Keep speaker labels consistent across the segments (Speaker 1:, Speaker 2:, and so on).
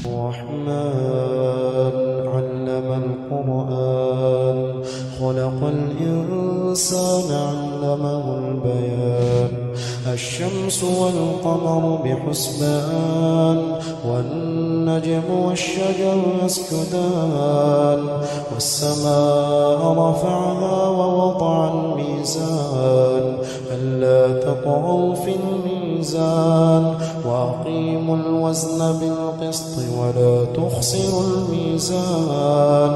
Speaker 1: الرحمن علم القرآن خلق الإنسان علمه البيان الشمس والقمر بحسبان والنجم والشجر يسجدان والسماء رفعها ووضع الميزان ألا تطغوا في الميزان وأقيموا الوزن بالقسط ولا تخسروا الميزان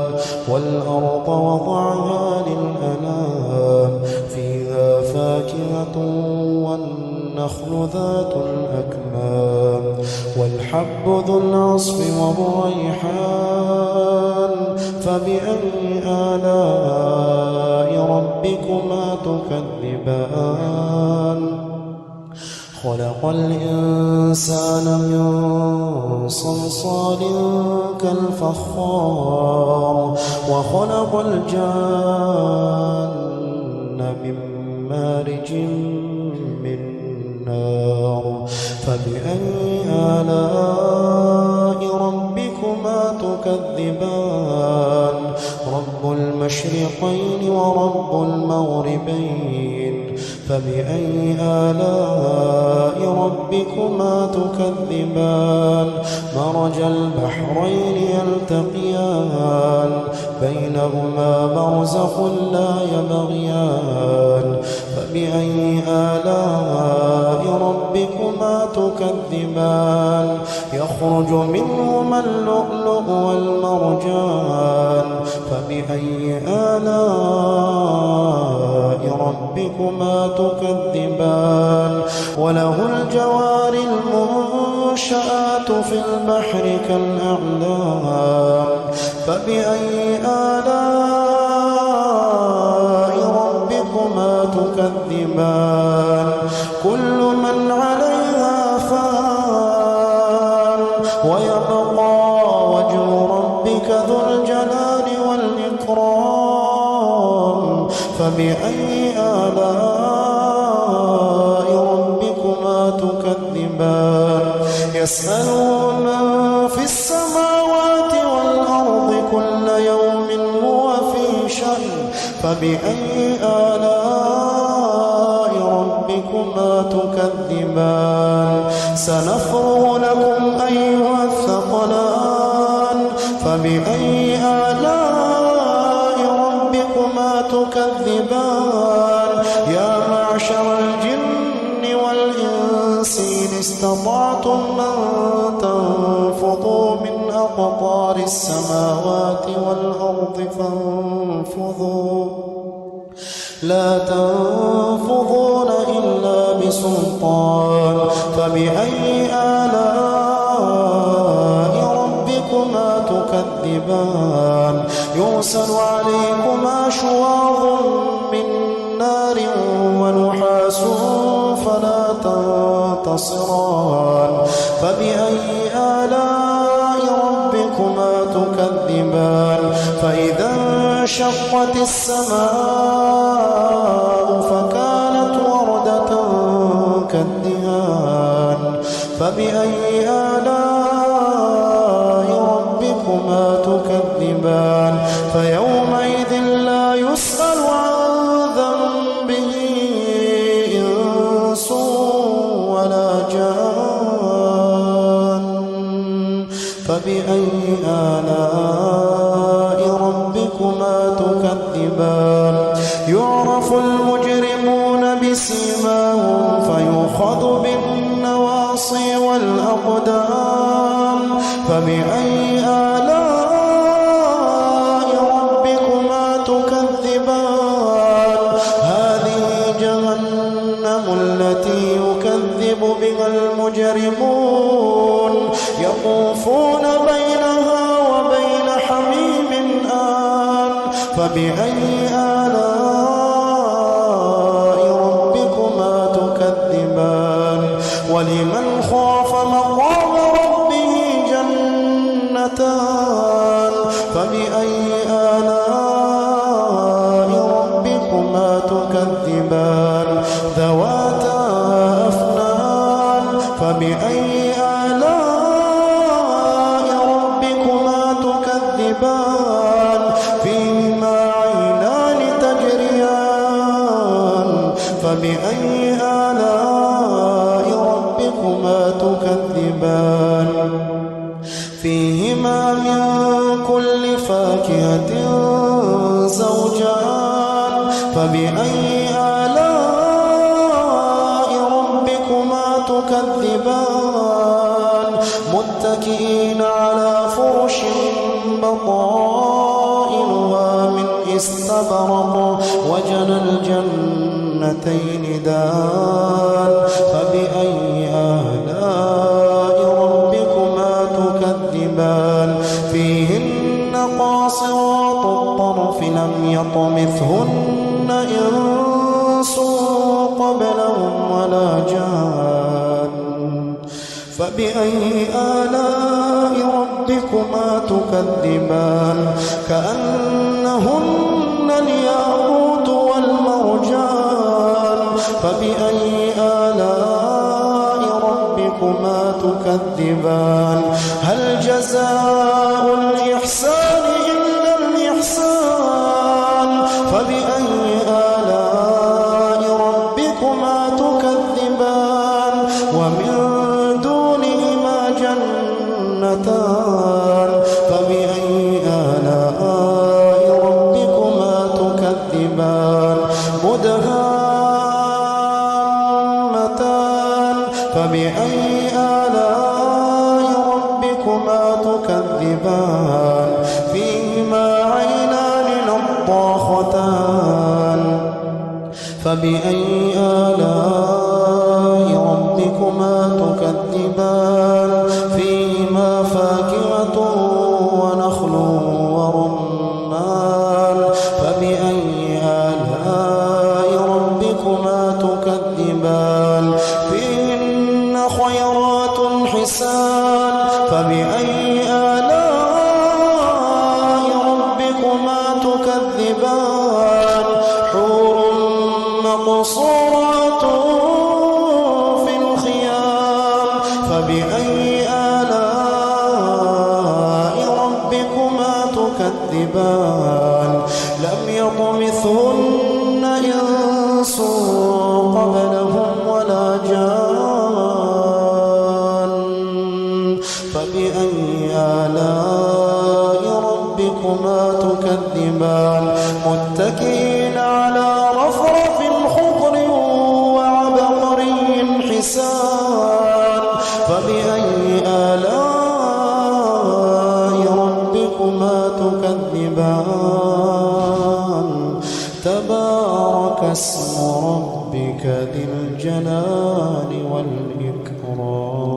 Speaker 1: والأرض وضعها للأنام فيها فاكهة والنخل ذات الأكمام والحب ذو العصف والريحان فبأي آلاء ربكما تكذبان خلق الإنسان من صلصال كالفخار وخلق الجان من مارج من نار فبأي آلاء ربكما تكذبان رب المشرقين ورب المغربين فبأي آلاء ربكما تكذبان مرج البحرين يلتقيان بينهما برزخ لا يبغيان فبأي آلاء ربكما تكذبان يخرج منهما اللؤلؤ والمرجان فبأي آلاء ربكما تكذبان وله الجوار المنشآت في البحر كالأعلام فبأي آلاء ربكما تكذبان كل من عليها فان ويبقى وجه ربك ذو الجلال والإكرام فبأي آلاء ربكما تكذبان يسأله من في السماوات والأرض كل يوم هو في شأن فبأي آلاء ربكما تكذبان سنفرغ لكم أيها الثقلان فبأي آلاء ربكما تكذبان يا معشر الجن والإنس إن استطعتم أن تنفضوا من أقطار السماوات والأرض فانفضوا لا تنفضون إلا بسلطان فبأي آلاء ربكما تكذبان يرسل عليكما شواظ من نار ونحاس فلا تنتصران فبأي آلاء ربكما تكذبان فإذا انشقت السماء فكانت وردة كالدهان فبأي آلاء ربكما تكذبان فيومئذ لا يسأل عن ذنبه إنس ولا جان فبأي آلاء ربكما تكذبان يعرف المجرمون بسيماهم فيؤخذ بالنواصي والأقدام فبأي آلاء ربكما تكذبان هذه جهنم التي يكذب بها المجرمون يطوفون بينها وبين حميم آن فبأي آلاء ربكما تكذبان ولمن خاف مقام ربه جنتان فبأي آلاء ربكما تكذبان ذواتا أفنان فبأي آلاء فيهما من كل فاكهة زوجان فبأي آلاء ربكما تكذبان متكئين على فرش بطائنها من استبرق وجنى الجنتين دان فبأي آلاء ربكما تكذبان فيهن قاصرات الطرف لم يطمثهن إنس قبلهم ولا جان فبأي آلاء ربكما تكذبان كأنهن الياقوت والمرجان فبأي آلاء ربكما تكذبان هل جزاء الإحسان إلا الإحسان فبأي آلاء ربكما تكذبان ومن دونهما جنتان فبأي آلاء ربكما تكذبان مدهامتان فبأي آلاء ربكما تكذبان فيهما عينان نضاختان فبأي آلاء ربكما تكذبان فيهما فاكهة ونخل ورمان فبأي آلاء ربكما تكذبان فيهن خيرات حسان فبأي آلاء ربكما تكذبان حور مقصورات في الخيام فبأي آلاء ربكما تكذبان لم يطمثهن إنس قبلهم ولا جان فبأي آلاء ربكما تكذبان متكئين على رفرف خضر وعبقري حسان فبأي آلاء ربكما تكذبان تبارك اسم ربك ذي الجلال والإكرام